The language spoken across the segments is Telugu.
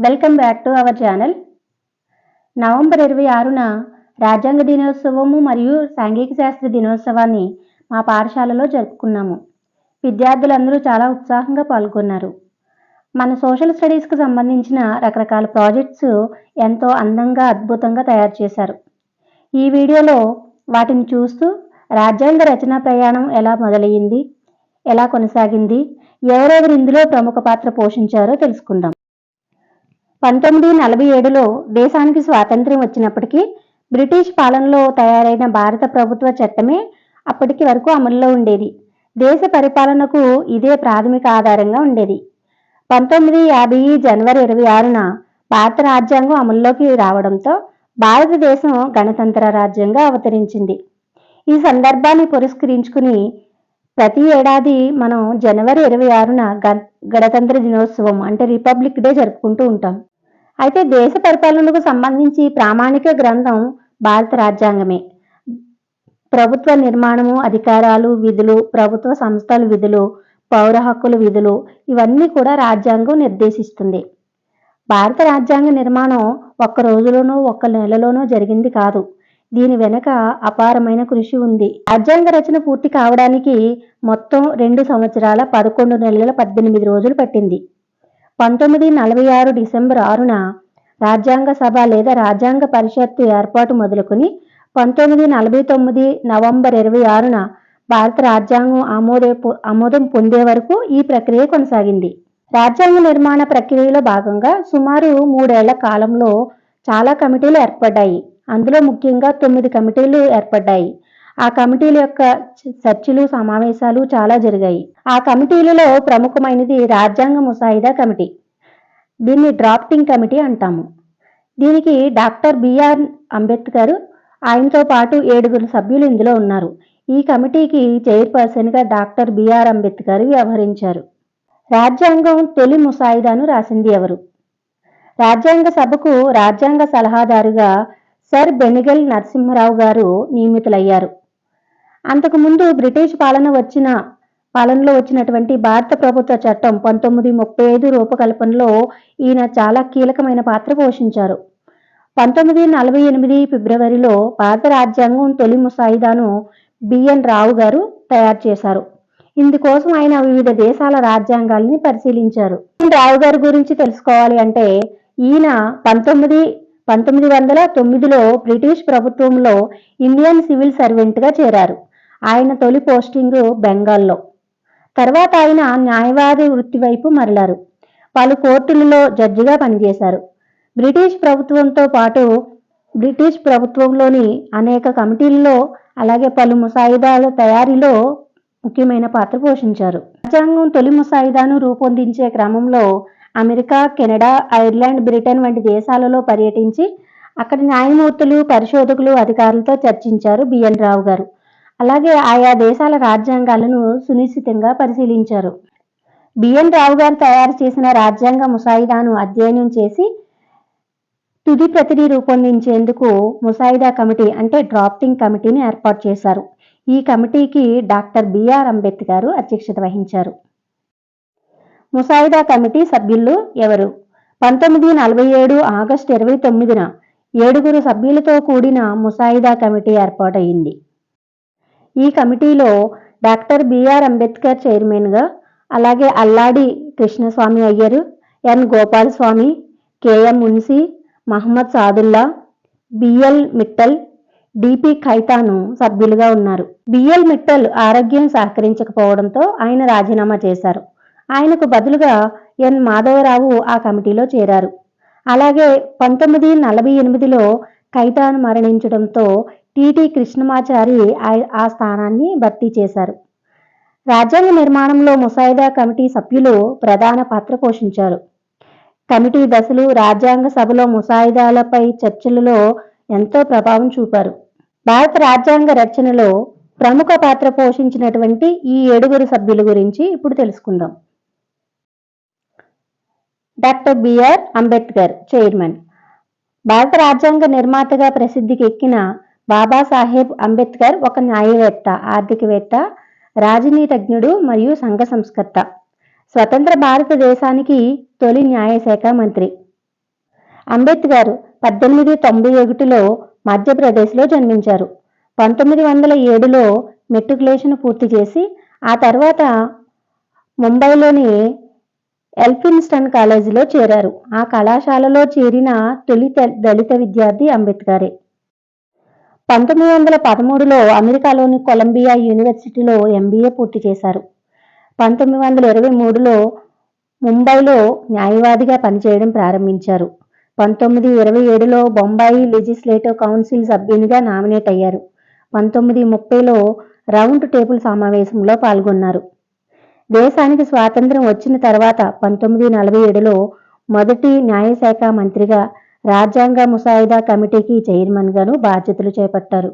Welcome back to our channel. November 26న రాజ్యాంగ దినోత్సవము మరియు సాంఘిక శాస్త్ర దినోత్సవాన్ని మా పాఠశాలలో జరుపుకున్నాము. విద్యార్థులందరూ చాలా ఉత్సాహంగా పాల్గొన్నారు. మన సోషల్ స్టడీస్కి సంబంధించిన రకరకాల ప్రాజెక్ట్స్ ఎంతో అందంగా అద్భుతంగా తయారు చేశారు. ఈ వీడియోలో వాటిని చూస్తూ రాజ్యాంగ రచనా ప్రయాణం ఎలా మొదలయ్యింది, ఎలా కొనసాగింది, ఎవరెవరు ఇందులో ప్రముఖ పాత్ర పోషించారో తెలుసుకుందాం. 1947లో దేశానికి స్వాతంత్ర్యం వచ్చినప్పటికీ బ్రిటిష్ పాలనలో తయారైన భారత ప్రభుత్వ చట్టమే అప్పటికి వరకు అమల్లో ఉండేది. దేశ పరిపాలనకు ఇదే ప్రాథమిక ఆధారంగా ఉండేది. 1950 జనవరి 26న భారత రాజ్యాంగం అమల్లోకి రావడంతో భారతదేశం గణతంత్ర రాజ్యంగా అవతరించింది. ఈ సందర్భాన్ని పురస్కరించుకుని ప్రతి ఏడాది మనం జనవరి 26న గణతంత్ర దినోత్సవం అంటే రిపబ్లిక్ డే జరుపుకుంటూ ఉంటాం. అయితే దేశ పరిపాలనకు సంబంధించి ప్రామాణిక గ్రంథం భారత రాజ్యాంగమే. ప్రభుత్వ నిర్మాణము, అధికారాలు, విధులు, ప్రభుత్వ సంస్థల విధులు, పౌర హక్కుల విధులు ఇవన్నీ కూడా రాజ్యాంగం నిర్దేశిస్తుంది. భారత రాజ్యాంగ నిర్మాణం ఒక్క రోజులోనో ఒక్క నెలలోనో జరిగింది కాదు. దీని వెనుక అపారమైన కృషి ఉంది. రాజ్యాంగ రచన పూర్తి కావడానికి మొత్తం 2 సంవత్సరాల 11 నెలల 18 రోజులు పట్టింది. 1946 డిసెంబర్ 6న రాజ్యాంగ సభ లేదా రాజ్యాంగ పరిషత్తు ఏర్పాటు మొదలుకొని 1949 నవంబర్ 26న భారత రాజ్యాంగం ఆమోదం పొందే వరకు ఈ ప్రక్రియ కొనసాగింది. రాజ్యాంగ నిర్మాణ ప్రక్రియలో భాగంగా సుమారు 3 ఏళ్ల కాలంలో చాలా కమిటీలు ఏర్పడ్డాయి. అందులో ముఖ్యంగా 9 కమిటీలు ఏర్పడ్డాయి. ఆ కమిటీల యొక్క చర్చలు, సమావేశాలు చాలా జరిగాయి. ఆ కమిటీలలో ప్రముఖమైనది రాజ్యాంగ ముసాయిదా కమిటీ. దీన్ని డ్రాఫ్టింగ్ కమిటీ అంటాము. దీనికి డాక్టర్ బిఆర్ అంబేద్కర్, ఆయనతో పాటు 7 సభ్యులు ఇందులో ఉన్నారు. ఈ కమిటీకి చైర్పర్సన్గా డాక్టర్ బిఆర్ అంబేద్కర్ వ్యవహరించారు. రాజ్యాంగం తొలి ముసాయిదాను రాసింది ఎవరు? రాజ్యాంగ సభకు రాజ్యాంగ సలహాదారుగా సర్ బెనిగల్ నరసింహరావు గారు నియమితులయ్యారు. అంతకుముందు బ్రిటిష్ పాలనలో వచ్చినటువంటి భారత ప్రభుత్వ చట్టం 1935 రూపకల్పనలో ఈయన చాలా కీలకమైన పాత్ర పోషించారు. 1948 ఫిబ్రవరిలో భారత రాజ్యాంగం తొలి ముసాయిదాను బిఎన్ రావు గారు తయారు చేశారు. ఇందుకోసం ఆయన వివిధ దేశాల రాజ్యాంగాల్ని పరిశీలించారు. బిఎన్ రావు గారి గురించి తెలుసుకోవాలి అంటే ఈయన 1909లో బ్రిటిష్ ప్రభుత్వంలో ఇండియన్ సివిల్ సర్వెంట్గా చేరారు. ఆయన తొలి పోస్టింగ్ బెంగాల్లో. తర్వాత ఆయన న్యాయవాది వృత్తి వైపు మరలారు. పలు కోర్టులలో జడ్జిగా పనిచేశారు. బ్రిటిష్ ప్రభుత్వంతో పాటు బ్రిటిష్ ప్రభుత్వంలోని అనేక కమిటీల్లో అలాగే పలు ముసాయిదాల తయారీలో ముఖ్యమైన పాత్ర పోషించారు. రాజ్యాంగం తొలి ముసాయిదాను రూపొందించే క్రమంలో అమెరికా, కెనడా, ఐర్లాండ్, బ్రిటన్ వంటి దేశాలలో పర్యటించి అక్కడి న్యాయమూర్తులు, పరిశోధకులు, అధికారులతో చర్చించారు బిఎన్ రావు గారు. అలాగే ఆయా దేశాల రాజ్యాంగాలను సునిశ్చితంగా పరిశీలించారు. బిఎన్ రావు గారు తయారు చేసిన రాజ్యాంగ ముసాయిదాను అధ్యయనం చేసి తుది ప్రతిని రూపొందించేందుకు ముసాయిదా కమిటీ అంటే డ్రాఫ్టింగ్ కమిటీని ఏర్పాటు చేశారు. ఈ కమిటీకి డాక్టర్ బిఆర్ అంబేద్కర్ అధ్యక్షత వహించారు. ముసాయిదా కమిటీ సభ్యులు ఎవరు? 1947 ఆగస్టు 29న 7 సభ్యులతో కూడిన ముసాయిదా కమిటీ ఏర్పాటయింది. ఈ కమిటీలో డాక్టర్ బిఆర్ అంబేద్కర్ చైర్మన్గా, అలాగే Alladi Krishnaswami Ayyar, N Gopalaswami, K M Munshi, Mohammad Saadulla, B L Mittal, D P Khaitan సభ్యులుగా ఉన్నారు. బిఎల్ మిట్టల్ ఆరోగ్యం సహకరించకపోవడంతో ఆయన రాజీనామా చేశారు. ఆయనకు బదులుగా ఎన్ మాధవరావు ఆ కమిటీలో చేరారు. అలాగే 1948లో ఖైతాను మరణించడంతో టిటి కృష్ణమాచారి ఆ స్థానాన్ని భర్తీ చేశారు. రాజ్యాంగ నిర్మాణంలో ముసాయిదా కమిటీ సభ్యులు ప్రధాన పాత్ర పోషించారు. కమిటీ దశలు రాజ్యాంగ సభలో ముసాయిదాలపై చర్చలలో ఎంతో ప్రభావం చూపారు. భారత రాజ్యాంగ రచనలో ప్రముఖ పాత్ర పోషించినటువంటి ఈ 7 సభ్యుల గురించి ఇప్పుడు తెలుసుకుందాం. Doctor B R Ambedkar chairman. భారత రాజ్యాంగ నిర్మాతగా ప్రసిద్ధికి ఎక్కిన బాబాసాహెబ్ అంబేద్కర్ ఒక న్యాయవేత్త, ఆర్థికవేత్త, రాజనీతిజ్ఞుడు మరియు సంఘ సంస్కర్త. స్వతంత్ర భారతదేశానికి తొలి న్యాయశాఖ మంత్రి. అంబేద్కర్ 1891లో మధ్యప్రదేశ్లో జన్మించారు. 1907లో మెట్రికులేషన్ పూర్తి చేసి ఆ తర్వాత ముంబైలోని ఎల్ఫిన్స్టన్ కాలేజీలో చేరారు. ఆ కళాశాలలో చేరిన తొలి దళిత విద్యార్థి అంబేద్కరే. 1913లో అమెరికాలోని కొలంబియా యూనివర్సిటీలో ఎంబీఏ పూర్తి చేశారు. 1923లో ముంబైలో న్యాయవాదిగా పనిచేయడం ప్రారంభించారు. 1927లో బొంబాయి లెజిస్లేటివ్ కౌన్సిల్ సభ్యునిగా నామినేట్ అయ్యారు. 1930లో రౌండ్ టేబుల్ సమావేశంలో పాల్గొన్నారు. దేశానికి స్వాతంత్ర్యం వచ్చిన తర్వాత 1947లో మొదటి న్యాయశాఖ మంత్రిగా, రాజ్యాంగ ముసాయిదా కమిటీకి చైర్మన్గాను బాధ్యతలు చేపట్టారు.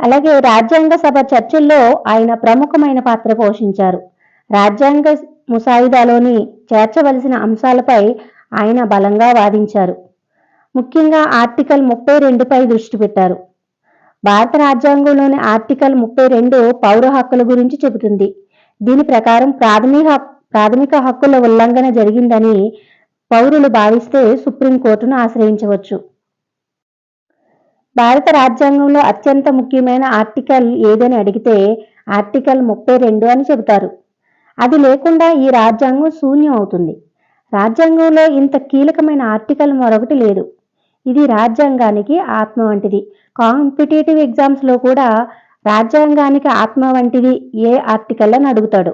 అలాగే రాజ్యాంగ సభ చర్చల్లో ఆయన ప్రముఖమైన పాత్ర పోషించారు. రాజ్యాంగ ముసాయిదాలోని చేర్చవలసిన అంశాలపై ఆయన బలంగా వాదించారు. ముఖ్యంగా ఆర్టికల్ 32పై దృష్టి పెట్టారు. భారత రాజ్యాంగంలోని ఆర్టికల్ 32 పౌర హక్కుల గురించి చెబుతుంది. దీని ప్రకారం ప్రాథమిక హక్కుల ఉల్లంఘన జరిగిందని పౌరులు భావిస్తే సుప్రీంకోర్టును ఆశ్రయించవచ్చు. భారత రాజ్యాంగంలో అత్యంత ముఖ్యమైన ఆర్టికల్ ఏదని అడిగితే ఆర్టికల్ 32 అని చెబుతారు. అది లేకుండా ఈ రాజ్యాంగం శూన్యం అవుతుంది. రాజ్యాంగంలో ఇంత కీలకమైన ఆర్టికల్ మరొకటి లేదు. ఇది రాజ్యాంగానికి ఆత్మ వంటిది. కాంపిటేటివ్ ఎగ్జామ్స్లో కూడా రాజ్యాంగానికి ఆత్మ వంటిది ఏ ఆర్టికల్ అని అడుగుతాడు.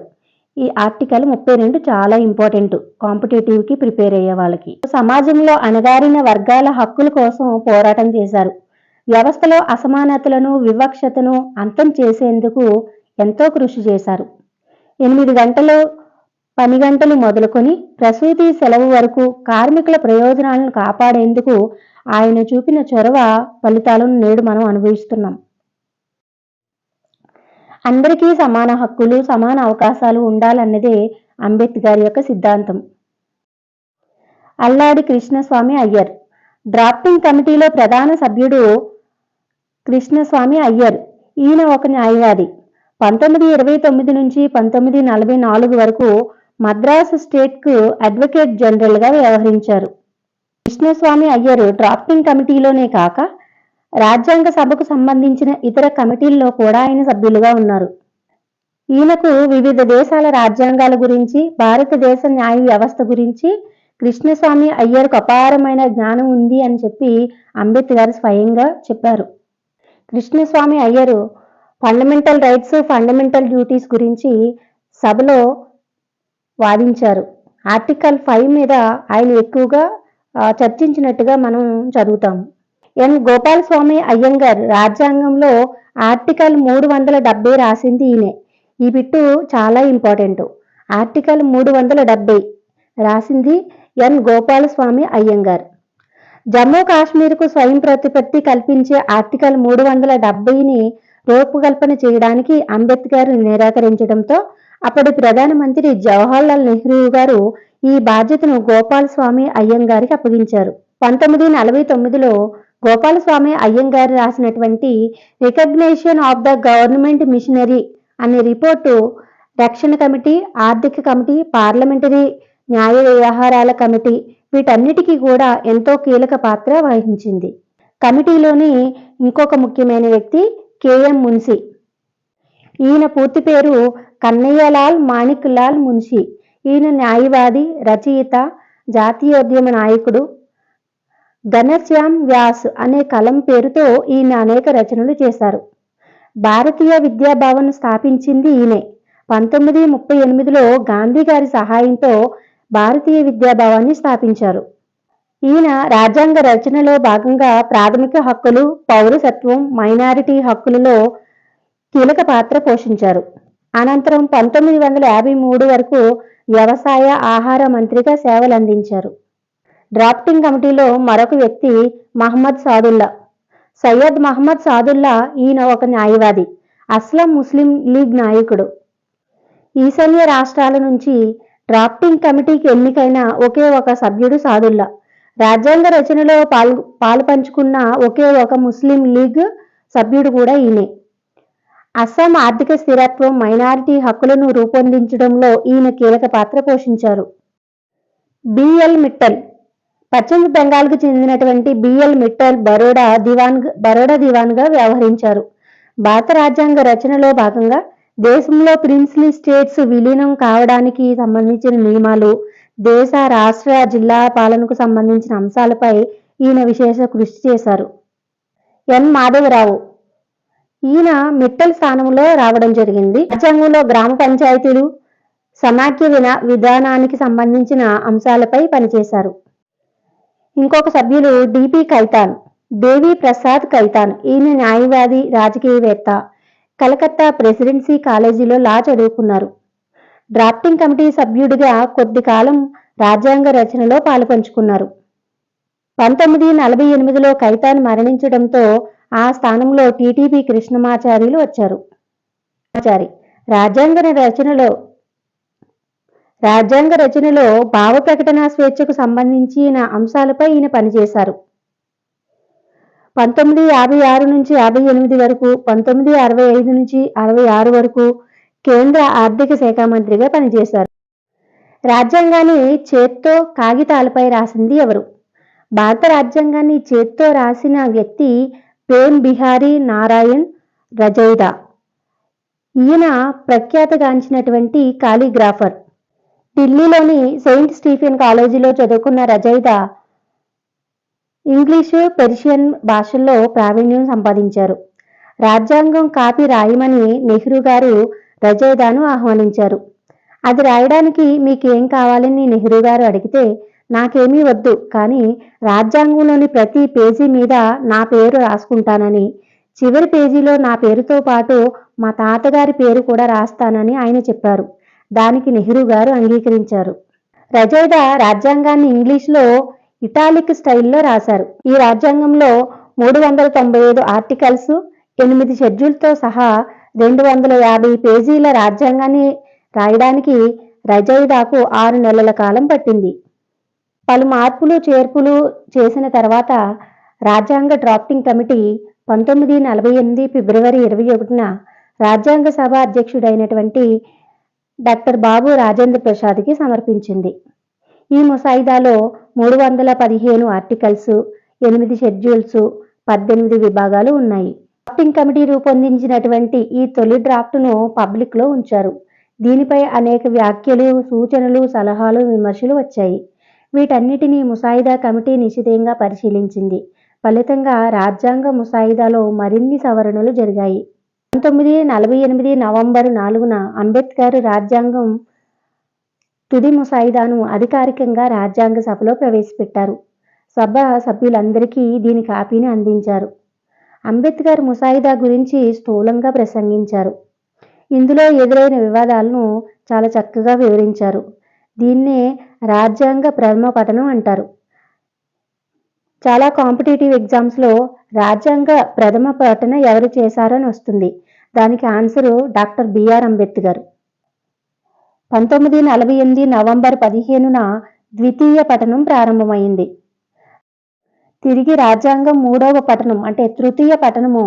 ఈ ఆర్టికల్ 32 చాలా ఇంపార్టెంట్ కాంపిటేటివ్కి ప్రిపేర్ అయ్యే వాళ్ళకి. సమాజంలో అణగారిన వర్గాల హక్కుల కోసం పోరాటం చేశారు. వ్యవస్థలో అసమానతలను, వివక్షతను అంతం చేసేందుకు ఎంతో కృషి చేశారు. 8 గంటలు పని గంటలు మొదలుకొని ప్రసూతి సెలవు వరకు కార్మికుల ప్రయోజనాలను కాపాడేందుకు ఆయన చూపిన చొరవ ఫలితాలను నేడు మనం అనుభవిస్తున్నాం. అందరికీ సమాన హక్కులు, సమాన అవకాశాలు ఉండాలన్నదే అంబేద్కర్ యొక్క సిద్ధాంతం. అల్లాడి కృష్ణస్వామి అయ్యర్ డ్రాఫ్టింగ్ కమిటీలో ప్రధాన సభ్యుడు కృష్ణస్వామి అయ్యర్. ఈయన ఒక న్యాయవాది. 1929 నుంచి 1944 వరకు మద్రాసు స్టేట్కు అడ్వకేట్ జనరల్గా వ్యవహరించారు. కృష్ణస్వామి అయ్యర్ డ్రాఫ్టింగ్ కమిటీలోనే కాక రాజ్యాంగ సభకు సంబంధించిన ఇతర కమిటీల్లో కూడా ఆయన సభ్యులుగా ఉన్నారు. ఈయనకు వివిధ దేశాల రాజ్యాంగాల గురించి, భారతదేశ న్యాయ వ్యవస్థ గురించి కృష్ణస్వామి అయ్యర్కు అపారమైన జ్ఞానం ఉంది అని చెప్పి అంబేద్కర్ స్వయంగా చెప్పారు. Krishnaswami Iyer fundamental rights, fundamental duties గురించి సభలో వాదించారు. ఆర్టికల్ 5 మీద ఆయన ఎక్కువగా చర్చించినట్టుగా మనం చదువుతాము. ఎన్ గోపాలస్వామి అయ్యంగార్ రాజ్యాంగంలో ఆర్టికల్ 370 రాసింది ఈయనే. ఈ బిట్టు చాలా ఇంపార్టెంట్. ఆర్టికల్ 370 రాసింది ఎన్ గోపాలస్వామి అయ్యంగార్. జమ్మూ కాశ్మీర్కు స్వయం ప్రతిపత్తి కల్పించే ఆర్టికల్ 370ని రూపకల్పన చేయడానికి అంబేద్కర్ నిరాకరించడంతో అప్పటి ప్రధానమంత్రి జవహర్లాల్ నెహ్రూ గారు ఈ బాధ్యతను గోపాలస్వామి అయ్యంగారికి అప్పగించారు. 1949లో గోపాలస్వామి అయ్యంగారు రాసినటువంటి recognition of the government machinery అనే రిపోర్టు రక్షణ కమిటీ, ఆర్థిక కమిటీ, పార్లమెంటరీ న్యాయ వ్యవహారాల కమిటీ వీటన్నిటికీ కూడా ఎంతో కీలక పాత్ర వహించింది. కమిటీలోని ఇంకొక ముఖ్యమైన వ్యక్తి కెఎం మున్షి. ఈయన పూర్తి పేరు కన్నయ్యలాల్ మాణిక్ లాల్ మున్షి. ఈయన న్యాయవాది, రచయిత, జాతీయోద్యమ నాయకుడు. ఘనశ్యామ్ వ్యాస్ అనే కలం పేరుతో ఈయన అనేక రచనలు చేశారు. భారతీయ విద్యాభవన్ స్థాపించింది ఈయనే. 1938లో గాంధీ గారి సహాయంతో భారతీయ విద్యాభవన్ని స్థాపించారు. ఈయన రాజ్యాంగ రచనలో భాగంగా ప్రాథమిక హక్కులు, పౌరసత్వం, మైనారిటీ హక్కులలో కీలక పాత్ర పోషించారు. అనంతరం 1953 వరకు వ్యవసాయ, ఆహార మంత్రిగా సేవలందించారు. డ్రాఫ్టింగ్ కమిటీలో మరొక వ్యక్తి మహమ్మద్ సాదుల్లా. సయ్యద్ మహమ్మద్ సాదుల్లా ఈయన ఒక న్యాయవాది, అస్లాం ముస్లిం లీగ్ నాయకుడు. ఈశాన్య రాష్ట్రాల నుంచి డ్రాఫ్టింగ్ కమిటీకి ఎన్నికైన ఒకే ఒక సభ్యుడు సాదుల్లా. రాజ్యాంగ రచనలో పాలు పంచుకున్న ఒకే ఒక ముస్లిం లీగ్ సభ్యుడు కూడా ఈయనే. అస్సాం ఆర్థిక స్థిరత్వం, మైనారిటీ హక్కులను రూపొందించడంలో ఈయన కీలక పాత్ర పోషించారు. బిఎల్ మిట్టల్ పశ్చిమ బెంగాల్కు చెందినటువంటి బిఎల్ మిట్టల్ బరోడా దివాన్గా వ్యవహరించారు. భారత రాజ్యాంగ రచనలో భాగంగా దేశంలో ప్రిన్స్లీ స్టేట్స్ విలీనం కావడానికి సంబంధించిన నియమాలు, దేశ, రాష్ట్ర, జిల్లా పాలనకు సంబంధించిన అంశాలపై ఈయన విశేష కృషి చేశారు. ఎన్ మాధవరావు ఈయన మిట్టల్ స్థానంలో రావడం జరిగింది. రాజ్యాంగంలో గ్రామ పంచాయతీలు, సమాఖ్య విధానానికి సంబంధించిన అంశాలపై పనిచేశారు. ఇంకొక సభ్యులు డిపి ఖైతాన్, దేవి ప్రసాద్ ఖైతాన్. ఈయన న్యాయవాది, రాజకీయవేత్త. కలకత్తా ప్రెసిడెన్సీ కాలేజీలో లా చదువుకున్నారు. డ్రాఫ్టింగ్ కమిటీ సభ్యుడిగా కొద్ది కాలం రాజ్యాంగ రచనలో పాలుపంచుకున్నారు. 1948లో ఖైతాన్ మరణించడంతో ఆ స్థానంలో టిటిపి కృష్ణమాచార్యులు వచ్చారు. రాజ్యాంగ రచనలో భావ ప్రకటన స్వేచ్ఛకు సంబంధించిన అంశాలపై ఈయన పనిచేశారు. 1956 నుంచి 58 వరకు, 1965 నుంచి 66 వరకు కేంద్ర ఆర్థిక శాఖ మంత్రిగా పనిచేశారు. రాజ్యాంగాన్ని చేత్తో కాగితాలపై రాసింది ఎవరు? భారత రాజ్యాంగాన్ని చేత్తో రాసిన వ్యక్తి ప్రేమ్ బిహారీ నారాయణ్ రజైదా. ఈయన ప్రఖ్యాతగాంచినటువంటి కాలిగ్రాఫర్. ఢిల్లీలోని సెయింట్ స్టీఫెన్ కాలేజీలో చదువుకున్న రజైదా ఇంగ్లీషు, పెర్షియన్ భాషల్లో ప్రావీణ్యం సంపాదించారు. రాజ్యాంగం కాపీ రాయమని నెహ్రూ గారు రజైదాను ఆహ్వానించారు. అది రాయడానికి మీకేం కావాలని నెహ్రూ గారు అడిగితే, నాకేమీ వద్దు, కానీ రాజ్యాంగంలోని ప్రతి పేజీ మీద నా పేరు రాసుకుంటానని, చివరి పేజీలో నా పేరుతో పాటు మా తాతగారి పేరు కూడా రాస్తానని ఆయన చెప్పారు. దానికి నెహ్రూ గారు అంగీకరించారు. రజైదా రాజ్యాంగాన్ని ఇంగ్లీష్లో ఇటాలిక్ స్టైల్లో రాశారు. ఈ రాజ్యాంగంలో 395 ఆర్టికల్స్, 8 షెడ్యూల్తో సహా 250 పేజీల రాజ్యాంగాన్ని రాయడానికి రజైదాకు 6 నెలల కాలం పట్టింది. పలు మార్పులు చేర్పులు చేసిన తర్వాత రాజ్యాంగ డ్రాఫ్టింగ్ కమిటీ 1948 ఫిబ్రవరి 21న రాజ్యాంగ సభ అధ్యక్షుడైనటువంటి డాక్టర్ బాబు రాజేంద్ర ప్రసాద్కి సమర్పించింది. ఈ ముసాయిదాలో 315 ఆర్టికల్స్, 8 షెడ్యూల్స్, 18 విభాగాలు ఉన్నాయి. డ్రాఫ్టింగ్ కమిటీ రూపొందించినటువంటి ఈ తొలి డ్రాఫ్ట్ను పబ్లిక్లో ఉంచారు. దీనిపై అనేక వ్యాఖ్యలు, సూచనలు, సలహాలు, విమర్శలు వచ్చాయి. వీటన్నిటినీ ముసాయిదా కమిటీ నిశితంగా పరిశీలించింది. ఫలితంగా రాజ్యాంగ ముసాయిదాలో మరిన్ని సవరణలు జరిగాయి. 1948 నవంబర్ 4న అంబేద్కర్ రాజ్యాంగం తుది ముసాయిదాను అధికారికంగా రాజ్యాంగ సభలో ప్రవేశపెట్టారు. సభ సభ్యులందరికీ దీని కాపీని అందించారు. అంబేద్కర్ ముసాయిదా గురించి స్థూలంగా ప్రసంగించారు. ఇందులో ఎదురైన వివాదాలను చాలా చక్కగా వివరించారు. దీన్నే రాజ్యాంగ ప్రథమ పఠనం అంటారు. చాలా కాంపిటేటివ్ ఎగ్జామ్స్లో రాజ్యాంగ ప్రథమ పఠనం ఎవరు చేశారని వస్తుంది. దానికి answer doctor B R Ambedkar. 1948 November 15న ద్వితీయ పఠనం ప్రారంభమైంది. తిరిగి రాజ్యాంగం మూడవ పఠనం అంటే తృతీయ పఠనము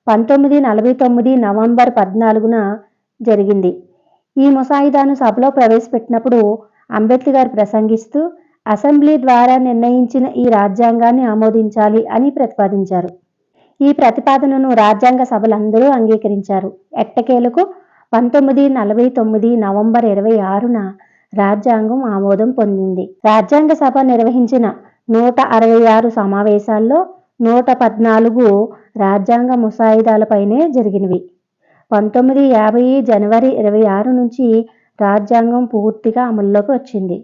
1949 నవంబర్ 14న జరిగింది. ఈ ముసాయిదాను సభలో ప్రవేశపెట్టినప్పుడు అంబేద్కర్ ప్రసంగిస్తూ అసెంబ్లీ ద్వారా నిర్ణయించిన ఈ రాజ్యాంగాన్ని ఆమోదించాలి అని ప్రతిపాదించారు. ఈ ప్రతిపాదనను రాజ్యాంగ సభలందరూ అంగీకరించారు. ఎట్టకేలకు 1949 నవంబర్ 26న రాజ్యాంగం ఆమోదం పొందింది. రాజ్యాంగ సభ నిర్వహించిన 166 సమావేశాల్లో 114 రాజ్యాంగ ముసాయిదాలపైనే జరిగినవి. 1950 జనవరి 26 నుంచి రాజ్యాంగం పూర్తిగా అమల్లోకి వచ్చింది.